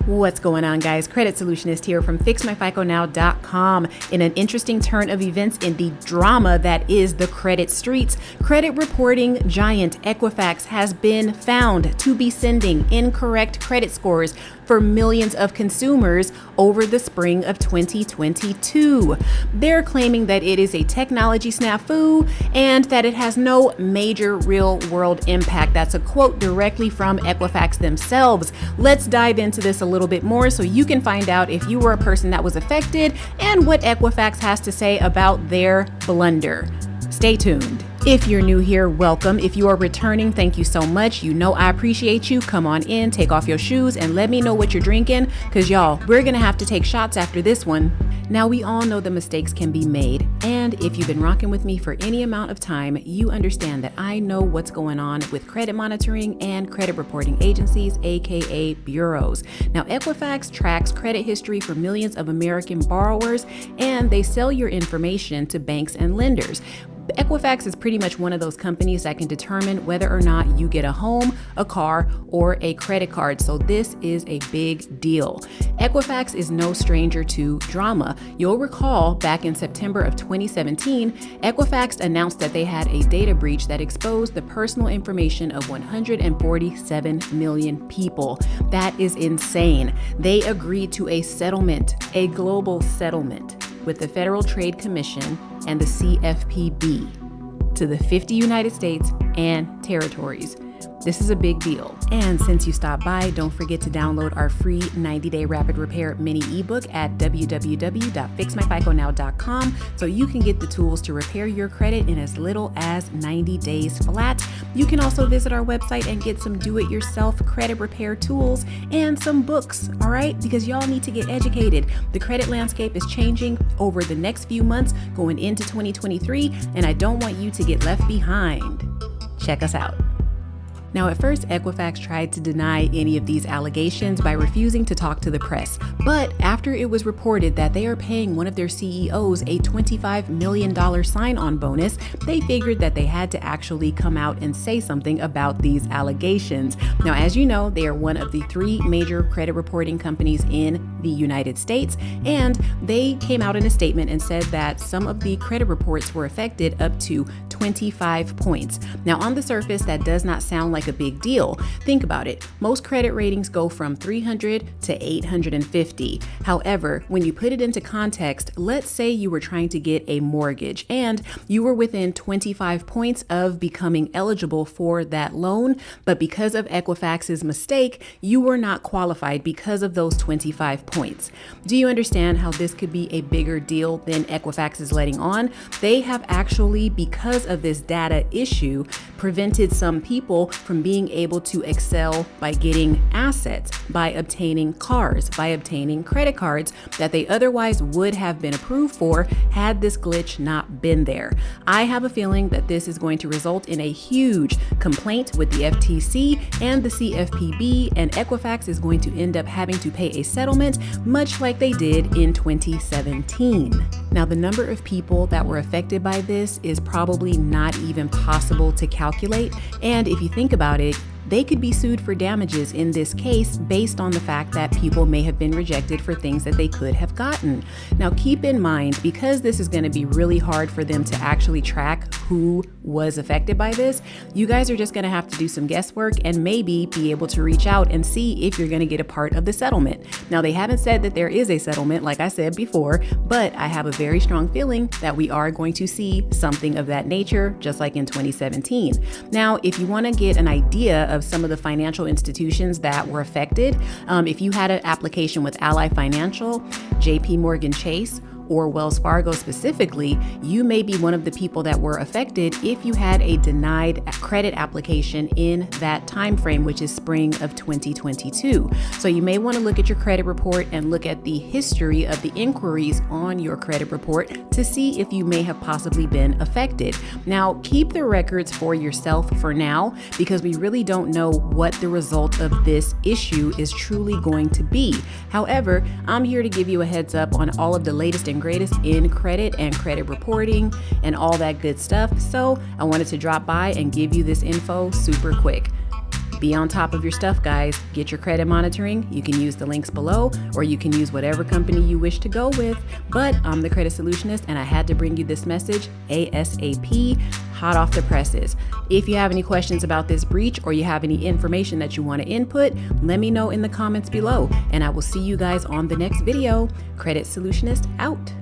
What's going on, guys? Credit Solutionist here from FixMyFICONow.com. In an interesting turn of events in the drama that is the credit streets, credit reporting giant Equifax has been found to be sending incorrect credit scores for millions of consumers over the spring of 2022. They're claiming that it is a technology snafu and that it has no major real-world impact. That's a quote directly from Equifax themselves. Let's dive into this a little bit more so you can find out if you were a person that was affected and what Equifax has to say about their blunder. Stay tuned. If you're new here, welcome. If you are returning, thank you so much. You know I appreciate you. Come on in, take off your shoes, and let me know what you're drinking, because y'all, we're gonna have to take shots after this one. Now, we all know the mistakes can be made, and if you've been rocking with me for any amount of time, you understand that I know what's going on with credit monitoring and credit reporting agencies, aka bureaus. Now, Equifax tracks credit history for millions of American borrowers, and they sell your information to banks and lenders. Equifax is pretty much one of those companies that can determine whether or not you get a home, a car, or a credit card. So this is a big deal. Equifax is no stranger to drama. You'll recall back in September of 2017, Equifax announced that they had a data breach that exposed the personal information of 147 million people. That is insane. They agreed to a settlement, a global settlement, with the Federal Trade Commission and the CFPB to the 50 United States and territories. This is a big deal. And since you stopped by, don't forget to download our free 90-day rapid repair mini ebook at www.fixmyficonow.com so you can get the tools to repair your credit in as little as 90 days flat. You can also visit our website and get some do-it-yourself credit repair tools and some books, all right? Because y'all need to get educated. The credit landscape is changing over the next few months going into 2023, and I don't want you to get left behind. Check us out. Now, at first, Equifax tried to deny any of these allegations by refusing to talk to the press. But after it was reported that they are paying one of their CEOs a $25 million sign-on bonus, they figured that they had to actually come out and say something about these allegations. Now, as you know, they are one of the three major credit reporting companies in the United States, and they came out in a statement and said that some of the credit reports were affected up to 25 points. Now, on the surface, that does not sound like a big deal. Think about it. Most credit ratings go from 300 to 850. However, when you put it into context, let's say you were trying to get a mortgage and you were within 25 points of becoming eligible for that loan, but because of Equifax's mistake, you were not qualified because of those 25 points. Do you understand how this could be a bigger deal than Equifax is letting on? They have actually, because of this data issue, prevented some people from being able to excel by getting assets, by obtaining cars, by obtaining credit cards that they otherwise would have been approved for had this glitch not been there. I have a feeling that this is going to result in a huge complaint with the FTC and the CFPB, and Equifax is going to end up having to pay a settlement, much like they did in 2017. Now, the number of people that were affected by this is probably not even possible to calculate, and if you think about it, they could be sued for damages in this case based on the fact that people may have been rejected for things that they could have gotten. Now, keep in mind, because this is going to be really hard for them to actually track who was affected by this, you guys are just going to have to do some guesswork and maybe be able to reach out and see if you're going to get a part of the settlement. Now, they haven't said that there is a settlement, like I said before, but I have a very strong feeling that we are going to see something of that nature, just like in 2017. Now, if you want to get an idea of some of the financial institutions that were affected, if you had an application with Ally Financial, JP Morgan Chase, or Wells Fargo specifically, you may be one of the people that were affected if you had a denied credit application in that time frame, which is spring of 2022. So you may want to look at your credit report and look at the history of the inquiries on your credit report to see if you may have possibly been affected. Now, keep the records for yourself for now, because we really don't know what the result of this issue is truly going to be. However, I'm here to give you a heads up on all of the latest and greatest in credit and credit reporting and all that good stuff. So I wanted to drop by and give you this info super quick. Be on top of your stuff, guys. Get your credit monitoring. You can use the links below, or you can use whatever company you wish to go with. But I'm the Credit Solutionist, and I had to bring you this message ASAP, hot off the presses. If you have any questions about this breach, or you have any information that you want to input, let me know in the comments below, and I will see you guys on the next video. Credit Solutionist out.